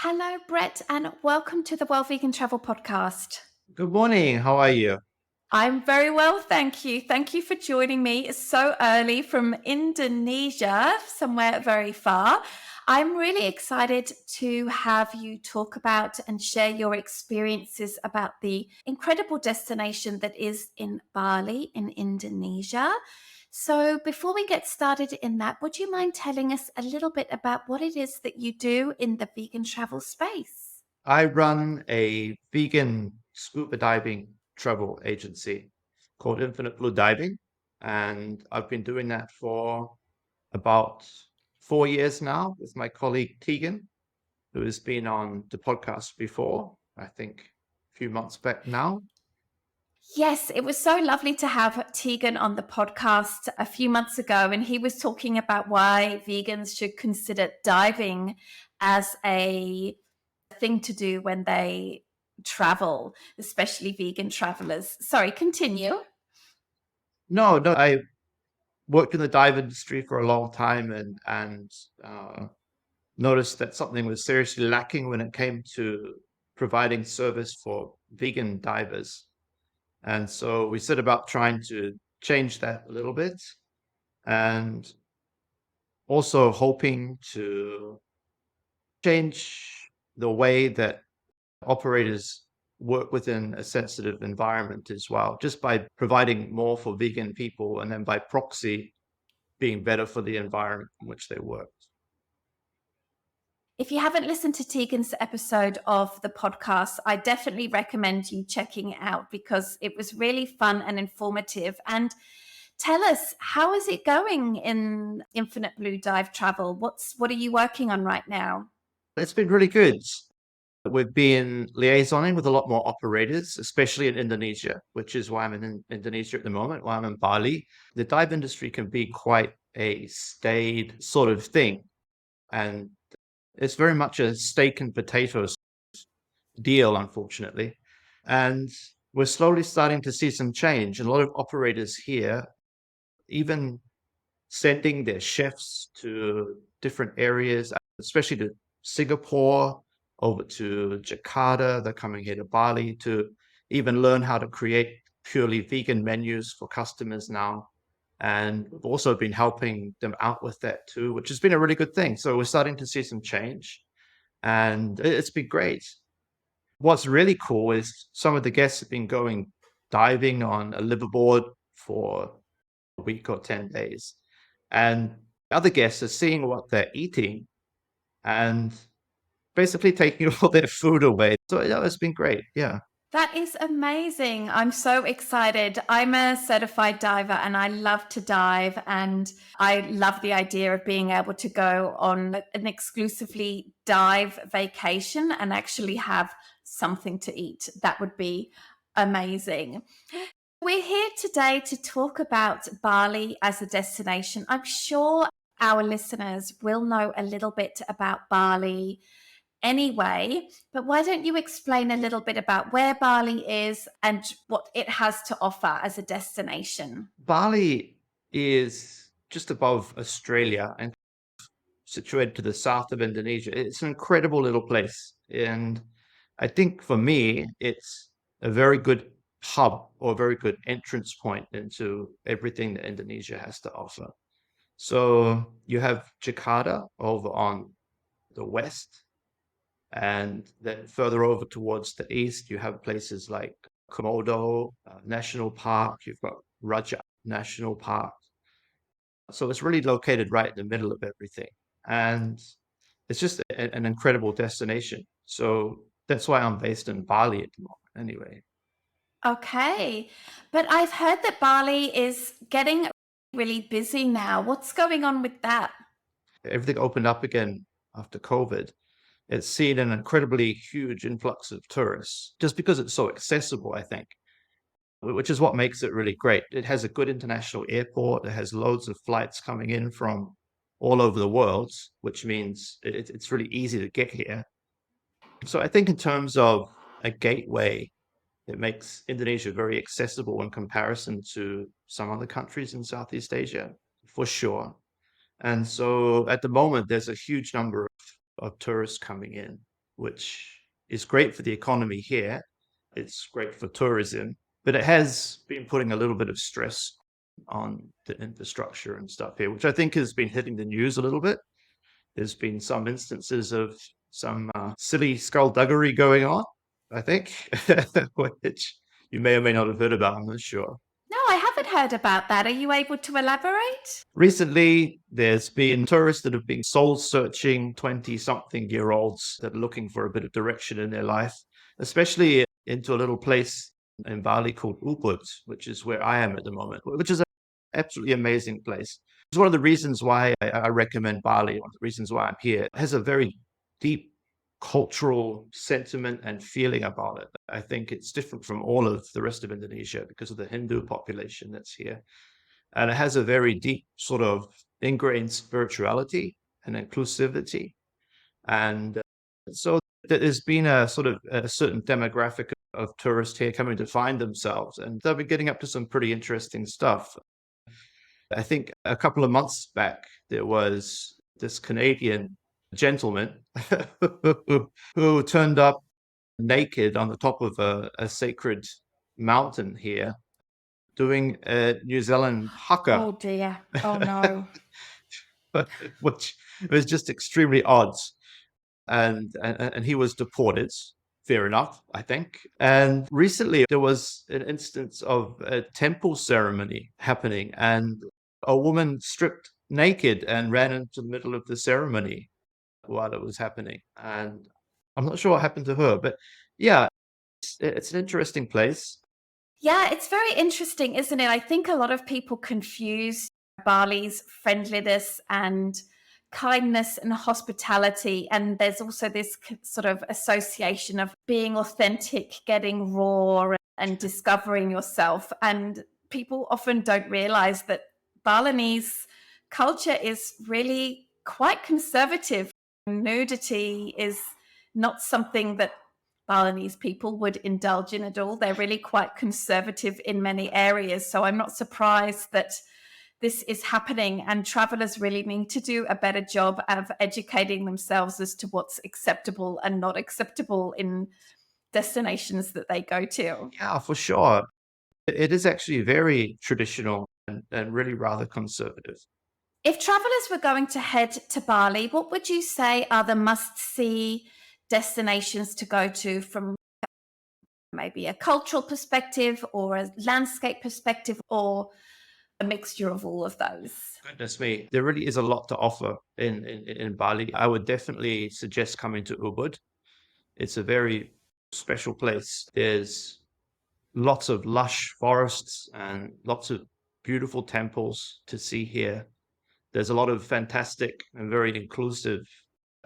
Hello, Brett, and welcome to the Well Vegan Travel Podcast. Good morning. How are you? I'm very well, thank you. Thank you for joining me. It's so early from Indonesia, somewhere very far. I'm really excited to have you talk about and share your experiences about the incredible destination that is in Bali, in Indonesia. So, before we get started in that, would you mind telling us a little bit about what it is that you do in the vegan travel space? I run a vegan scuba diving travel agency called Infinite Blue Diving, and I've been doing that for about 4 years now with my colleague Tegan, who has been on the podcast before, I think a few months back now. Yes, it was so lovely to have Tegan on the podcast a few months ago, and he was talking about why vegans should consider diving as a thing to do when they travel, especially vegan travelers. Sorry, continue. No, I worked in the dive industry for a long time and noticed that something was seriously lacking when it came to providing service for vegan divers. And so we set about trying to change that a little bit and also hoping to change the way that operators work within a sensitive environment as well, just by providing more for vegan people and then by proxy being better for the environment in which they work. If you haven't listened to Tegan's episode of the podcast, I definitely recommend you checking it out because it was really fun and informative. And tell us, how is it going in Infinite Blue Dive Travel? What are you working on right now? It's been really good. We've been liaisoning with a lot more operators, especially in Indonesia, which is why I'm in Indonesia at the moment, why I'm in Bali. The dive industry can be quite a staid sort of thing. And it's very much a steak and potatoes deal, unfortunately. And we're slowly starting to see some change. And a lot of operators here, even sending their chefs to different areas, especially to Singapore, over to Jakarta. They're coming here to Bali to even learn how to create purely vegan menus for customers now. And we've also been helping them out with that too, which has been a really good thing. So we're starting to see some change and it's been great. What's really cool is some of the guests have been going diving on a liveaboard for a week or 10 days. And other guests are seeing what they're eating and basically taking all their food away. So yeah, it's been great. Yeah. That is amazing. I'm so excited. I'm a certified diver and I love to dive. And I love the idea of being able to go on an exclusively dive vacation and actually have something to eat. That would be amazing. We're here today to talk about Bali as a destination. I'm sure our listeners will know a little bit about Bali anyway, but why don't you explain a little bit about where Bali is and what it has to offer as a destination? Bali is just above Australia and situated to the south of Indonesia. It's an incredible little place. And I think for me, it's a very good hub or a very good entrance point into everything that Indonesia has to offer. So you have Jakarta over on the west, and then further over towards the east, you have places like Komodo National Park, you've got Raja National Park. So it's really located right in the middle of everything. And it's just an incredible destination. So that's why I'm based in Bali at the moment, anyway. Okay, but I've heard that Bali is getting really busy now. What's going on with that? Everything opened up again after COVID. It's seen an incredibly huge influx of tourists just because it's so accessible, I think, which is what makes it really great. It has a good international airport. It has loads of flights coming in from all over the world, which means it's really easy to get here. So I think in terms of a gateway, it makes Indonesia very accessible in comparison to some other countries in Southeast Asia, for sure. And so at the moment, there's a huge number of tourists coming in, which is great for the economy here. It's great for tourism, but it has been putting a little bit of stress on the infrastructure and stuff here, which I think has been hitting the news a little bit. There's been some instances of some silly skullduggery going on, I think, which you may or may not have heard about, I'm not sure. No, I haven't heard about that. Are you able to elaborate? Recently, there's been tourists that have been soul searching, 20-something-year-olds that are looking for a bit of direction in their life, especially into a little place in Bali called Ubud, which is where I am at the moment, which is an absolutely amazing place. It's one of the reasons why I recommend Bali, one of the reasons why I'm here. It has a very deep cultural sentiment and feeling about it. I think it's different from all of the rest of Indonesia because of the Hindu population that's here. And it has a very deep sort of ingrained spirituality and inclusivity. And so there's been a sort of a certain demographic of tourists here coming to find themselves, and they'll be getting up to some pretty interesting stuff. I think a couple of months back, there was this Canadian gentleman who turned up naked on the top of a sacred mountain here doing a New Zealand haka, Oh dear. Oh no. which was just extremely odd. And he was deported. Fair enough, I think. And recently there was an instance of a temple ceremony happening, and a woman stripped naked and ran into the middle of the ceremony while it was happening. And I'm not sure what happened to her, but yeah, it's an interesting place. Yeah, it's very interesting, isn't it? I think a lot of people confuse Bali's friendliness and kindness and hospitality. And there's also this sort of association of being authentic, getting raw, and discovering yourself. And people often don't realize that Balinese culture is really quite conservative. Nudity is not something that Balinese people would indulge in at all. They're really quite conservative in many areas. So I'm not surprised that this is happening, and travelers really need to do a better job of educating themselves as to what's acceptable and not acceptable in destinations that they go to. Yeah, for sure. It is actually very traditional and really rather conservative. If travelers were going to head to Bali, what would you say are the must see destinations to go to from maybe a cultural perspective or a landscape perspective or a mixture of all of those? Goodness me, there really is a lot to offer in Bali. I would definitely suggest coming to Ubud. It's a very special place. There's lots of lush forests and lots of beautiful temples to see here. There's a lot of fantastic and very inclusive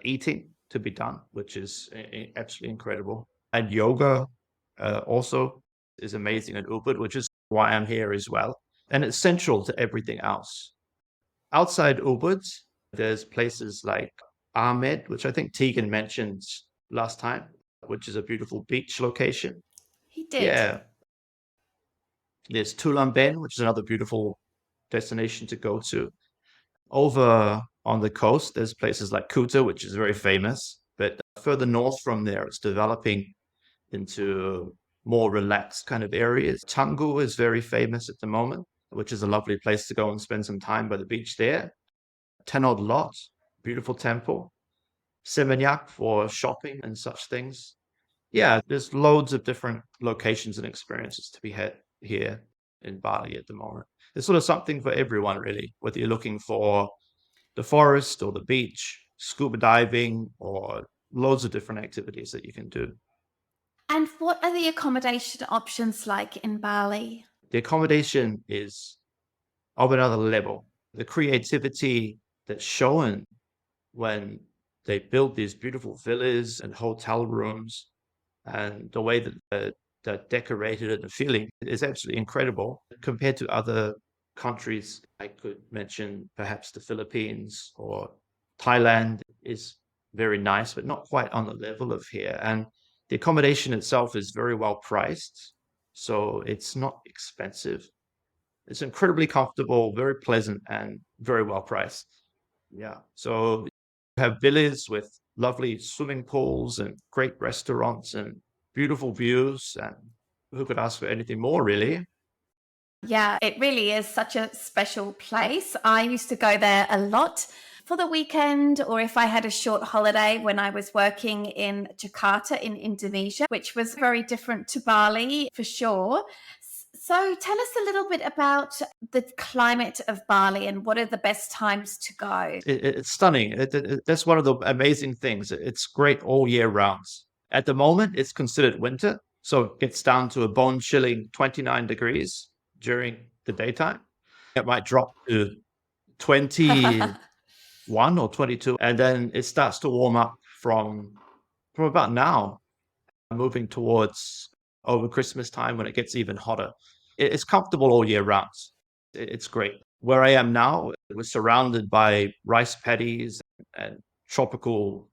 eating to be done, which is absolutely incredible. And yoga also is amazing at Ubud, which is why I'm here as well. And it's central to everything else. Outside Ubud, there's places like Amed, which I think Tegan mentioned last time, which is a beautiful beach location. He did. Yeah. There's Tulamben, which is another beautiful destination to go to. Over on the coast, there's places like Kuta, which is very famous. But further north from there, it's developing into more relaxed kind of areas. Canggu is very famous at the moment, which is a lovely place to go and spend some time by the beach there. Tenod Lot, beautiful temple. Seminyak for shopping and such things. Yeah, there's loads of different locations and experiences to be had here in Bali at the moment. There's sort of something for everyone, really, whether you're looking for the forest or the beach, scuba diving, or loads of different activities that you can do. And what are the accommodation options like in Bali? The accommodation is of another level. The creativity that's shown when they build these beautiful villas and hotel rooms, and the way that they're decorated and the feeling is absolutely incredible compared to other countries. I could mention perhaps the Philippines or Thailand is very nice, but not quite on the level of here. And the accommodation itself is very well priced, so it's not expensive. It's incredibly comfortable, very pleasant, and very well priced. Yeah. So you have villas with lovely swimming pools and great restaurants and beautiful views. And who could ask for anything more, really? Yeah, it really is such a special place. I used to go there a lot for the weekend, or if I had a short holiday when I was working in Jakarta in Indonesia, which was very different to Bali for sure. So tell us a little bit about the climate of Bali and what are the best times to go? It's stunning. That's one of the amazing things. It's great all year round. At the moment, it's considered winter, so it gets down to a bone-chilling 29 degrees during the daytime. It might drop to 21 or 22, and then it starts to warm up from about now, moving towards over Christmas time when it gets even hotter. It's comfortable all year round. It's great. Where I am now, we're surrounded by rice paddies and tropical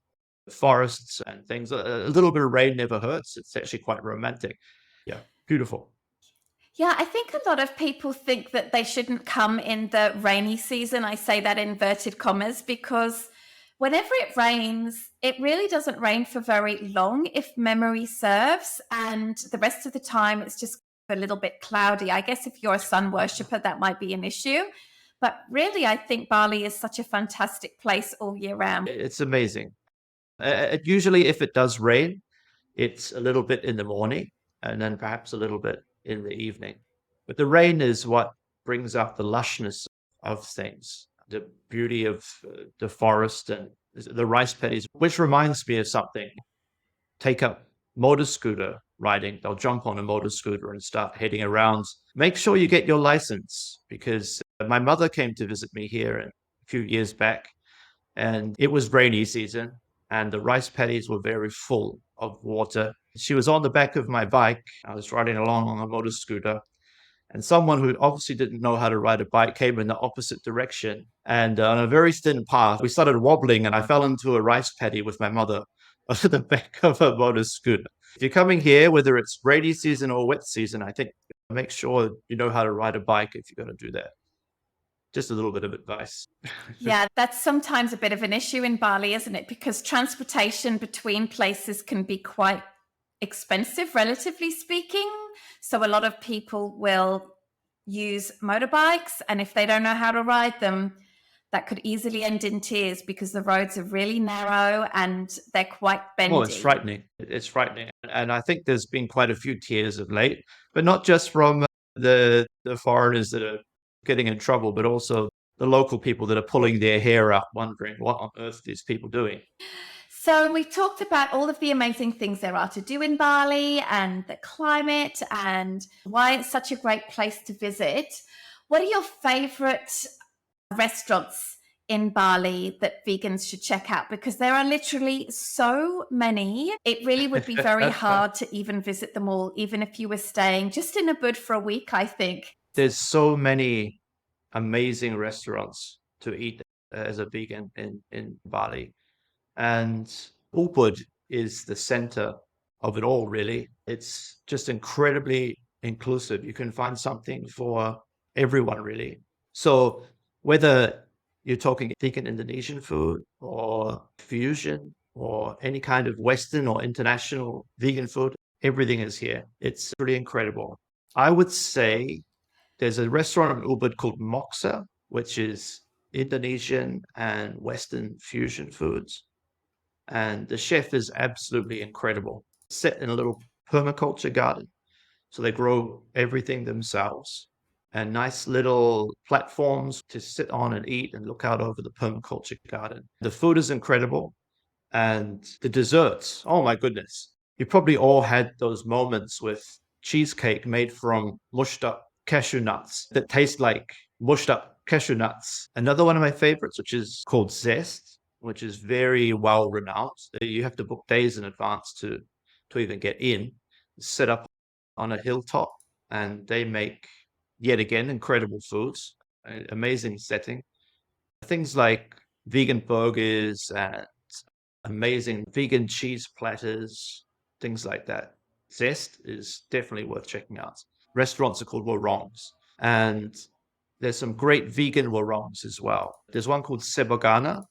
forests and things. A little bit of rain never hurts. It's actually quite romantic. Yeah, beautiful. Yeah, I think a lot of people think that they shouldn't come in the rainy season. I say that in inverted commas because whenever it rains, it really doesn't rain for very long if memory serves. And the rest of the time, it's just a little bit cloudy. I guess if you're a sun worshiper, that might be an issue. But really, I think Bali is such a fantastic place all year round. It's amazing. Usually, if it does rain, it's a little bit in the morning and then perhaps a little bit in the evening. But the rain is what brings out the lushness of things, the beauty of the forest and the rice paddies, which reminds me of something. Take up motor scooter riding. They'll jump on a motor scooter and start heading around. Make sure you get your license because my mother came to visit me here a few years back and it was rainy season and the rice paddies were very full of water. She was on the back of my bike. I was riding along on a motor scooter and someone who obviously didn't know how to ride a bike came in the opposite direction. And on a very thin path, we started wobbling and I fell into a rice paddy with my mother onto the back of a motor scooter. If you're coming here, whether it's rainy season or wet season, I think make sure you know how to ride a bike if you're going to do that. Just a little bit of advice. Yeah, that's sometimes a bit of an issue in Bali, isn't it? Because transportation between places can be quite expensive, relatively speaking. So a lot of people will use motorbikes, and if they don't know how to ride them, that could easily end in tears because the roads are really narrow and they're quite Oh, it's bendy. frightening. It's frightening. And I think there's been quite a few tears of late, but not just from the foreigners that are getting in trouble, but also the local people that are pulling their hair out, wondering what on earth are these people doing. So we've talked about all of the amazing things there are to do in Bali and the climate and why it's such a great place to visit. What are your favorite restaurants in Bali that vegans should check out? Because there are literally so many. It really would be very hard to even visit them all, even if you were staying just in Ubud for a week, I think. There's so many amazing restaurants to eat as a vegan in Bali. And Ubud is the center of it all, really. It's just incredibly inclusive. You can find something for everyone, really. So whether you're talking vegan Indonesian food or fusion or any kind of Western or international vegan food, everything is here. It's pretty incredible. I would say there's a restaurant in Ubud called Moksa, which is Indonesian and Western fusion foods. And the chef is absolutely incredible. Set in a little permaculture garden. So they grow everything themselves and nice little platforms to sit on and eat and look out over the permaculture garden. The food is incredible. And the desserts, oh my goodness. You probably all had those moments with cheesecake made from mushed up cashew nuts that taste like mushed up cashew nuts. Another one of my favorites, which is called Zest, which is very well renowned. You have to book days in advance to even get in. Set up on a hilltop, and they make yet again incredible foods, amazing setting. Things like vegan burgers and amazing vegan cheese platters, things like that. Zest is definitely worth checking out. Restaurants are called warongs, and there's some great vegan warongs as well. There's one called Sebogana,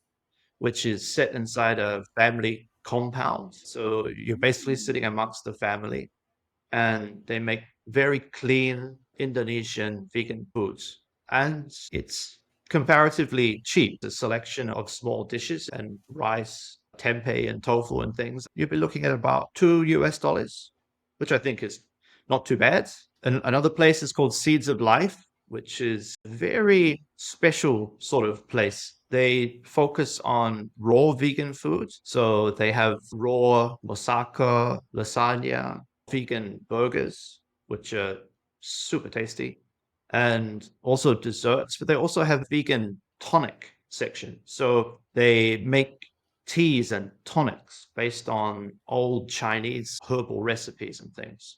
which is set inside a family compound. So you're basically sitting amongst the family, and they make very clean Indonesian vegan foods. And it's comparatively cheap. The selection of small dishes and rice, tempeh and tofu and things, you'll be looking at about $2, which I think is not too bad. And another place is called Seeds of Life, which is a very special sort of place. They focus on raw vegan foods. So they have raw moussaka, lasagna, vegan burgers, which are super tasty, and also desserts, but they also have vegan tonic section. So they make teas and tonics based on old Chinese herbal recipes and things,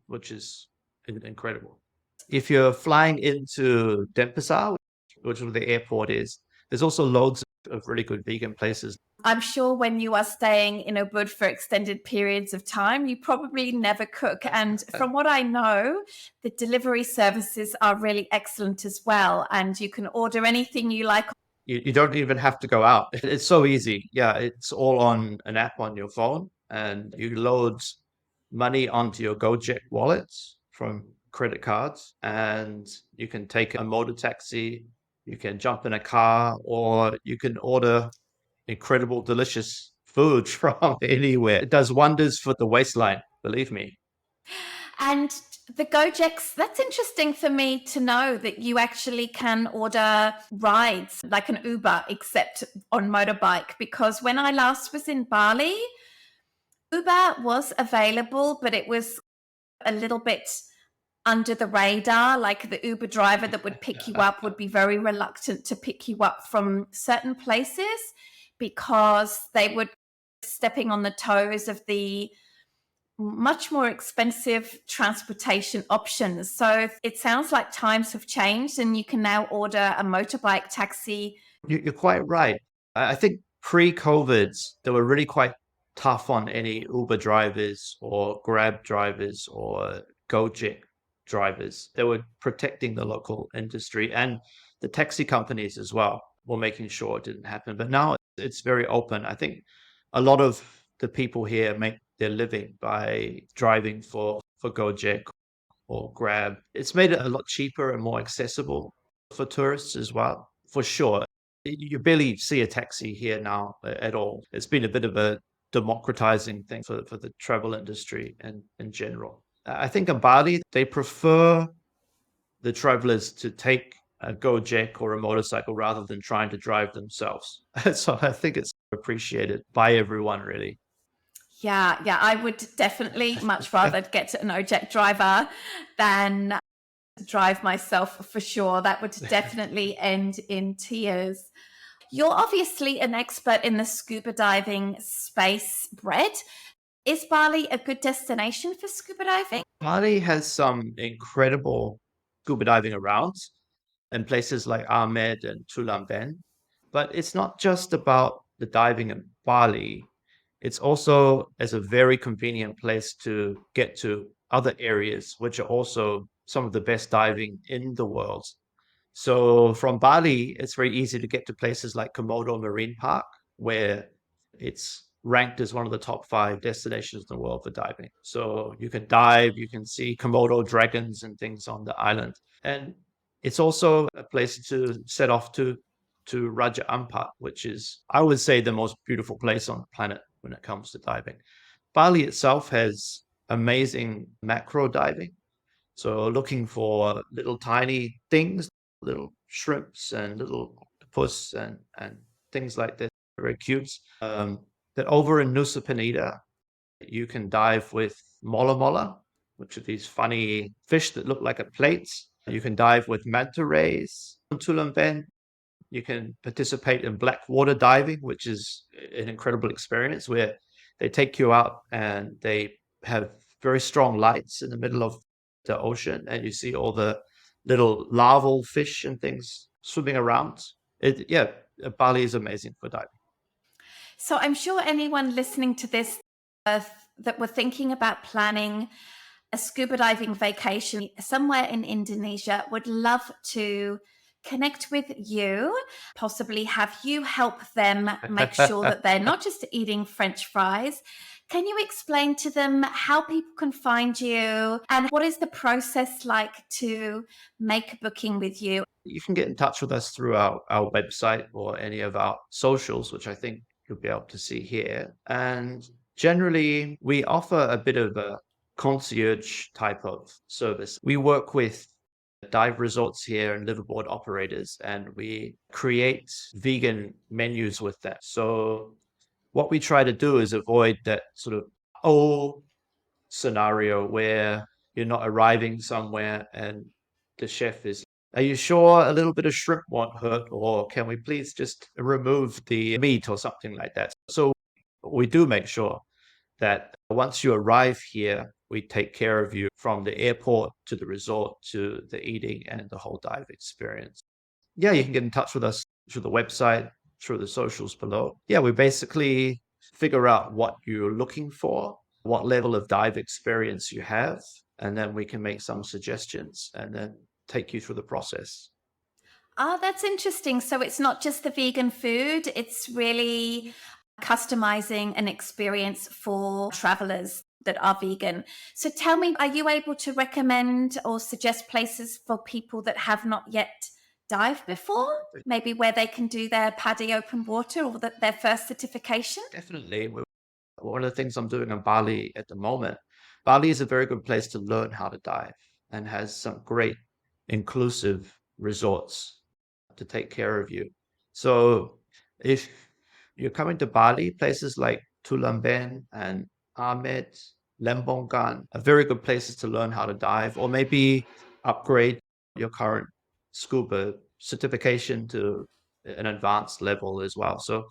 which is incredible. If you're flying into Denpasar, which is where the airport is, there's also loads of really good vegan places. I'm sure when you are staying in Ubud for extended periods of time, you probably never cook. And from what I know, the delivery services are really excellent as well. And you can order anything you like. You don't even have to go out. It's so easy. Yeah, it's all on an app on your phone, and you load money onto your Gojek wallets from credit cards, and you can take a motor taxi, you can jump in a car, or you can order incredible, delicious food from anywhere. It does wonders for the waistline, believe me. And the Gojeks, that's interesting for me to know that you actually can order rides like an Uber, except on motorbike. Because when I last was in Bali, Uber was available, but it was a little bit under the radar. Like the Uber driver that would pick you up would be very reluctant to pick you up from certain places because they would stepping on the toes of the much more expensive transportation options. So it sounds like times have changed and you can now order a motorbike taxi. You're quite right. I think pre-COVID, they were really quite tough on any Uber drivers or Grab drivers or Gojek drivers. They were protecting the local industry, and the taxi companies as well were making sure it didn't happen. But now it's very open. I think a lot of the people here make their living by driving for Gojek or Grab. It's made it a lot cheaper and more accessible for tourists as well, for sure. You barely see a taxi here now at all. It's been a bit of a democratizing thing for the travel industry and in general. I think in Bali, they prefer the travelers to take a Gojek or a motorcycle rather than trying to drive themselves. So I think it's appreciated by everyone, really. Yeah, I would definitely much rather get an Ojek driver than drive myself for sure. That would definitely end in tears. You're obviously an expert in the scuba diving space, Brett. Is Bali a good destination for scuba diving? Bali has some incredible scuba diving around in places like Amed and Tulamben. But it's not just about the diving in Bali. It's also as a very convenient place to get to other areas, which are also some of the best diving in the world. So from Bali, it's very easy to get to places like Komodo Marine Park, where it's ranked as one of the top 5 destinations in the world for diving. So you can dive, you can see Komodo dragons and things on the island. And it's also a place to set off to Raja Ampat, which is, I would say, the most beautiful place on the planet when it comes to diving. Bali itself has amazing macro diving. So looking for little tiny things, little shrimps and little octopus and things like that, very cute. That over in Nusa Penida, you can dive with mola mola, which are these funny fish that look like a plate. You can dive with manta rays. On Tulamben, you can participate in black water diving, which is an incredible experience where they take you out and they have very strong lights in the middle of the ocean, and you see all the little larval fish and things swimming around. Yeah, Bali is amazing for diving. So I'm sure anyone listening to this that were thinking about planning a scuba diving vacation somewhere in Indonesia would love to connect with you, possibly have you help them make sure that they're not just eating French fries. Can you explain to them how people can find you and what is the process like to make a booking with you? You can get in touch with us through our website or any of our socials, which I think you'll be able to see here. And generally, we offer a bit of a concierge type of service. We work with dive resorts here and liveaboard operators, and we create vegan menus with that. So what we try to do is avoid that sort of old scenario where you're not arriving somewhere and the chef is, are you sure a little bit of shrimp won't hurt? Or can we please just remove the meat or something like that? So we do make sure that once you arrive here, we take care of you from the airport to the resort to the eating and the whole dive experience. Yeah, you can get in touch with us through the website, through the socials below. Yeah, we basically figure out what you're looking for, what level of dive experience you have, and then we can make some suggestions and then take you through the process. Oh, that's interesting. So it's not just the vegan food, it's really customizing an experience for travelers that are vegan. So tell me, are you able to recommend or suggest places for people that have not yet dived before? Maybe where they can do their PADI open water or their first certification? Definitely. One of the things I'm doing in Bali at the moment, Bali is a very good place to learn how to dive and has some great inclusive resorts to take care of you. So if you're coming to Bali, places like Tulamben and Amed, Lembongan are very good places to learn how to dive or maybe upgrade your current scuba certification to an advanced level as well. So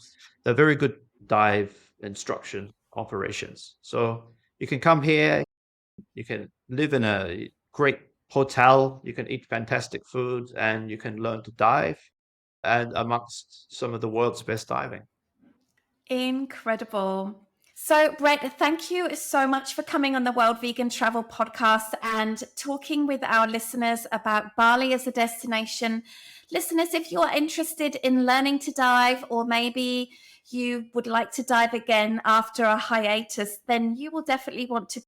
they're very good dive instruction operations. So you can come here, you can live in a great hotel, you can eat fantastic food, and you can learn to dive and amongst some of the world's best diving. Incredible. So, Brett, thank you so much for coming on the World Vegan Travel Podcast and talking with our listeners about Bali as a destination. Listeners, if you're interested in learning to dive, or maybe you would like to dive again after a hiatus, then you will definitely want to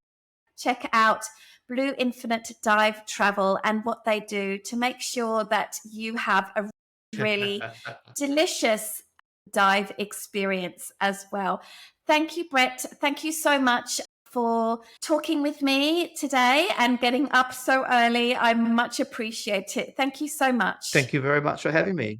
check out Blue Infinite Dive Travel and what they do to make sure that you have a really delicious dive experience as well. Thank you, Brett. Thank you so much for talking with me today and getting up so early. I much appreciate it. Thank you so much. Thank you very much for having me.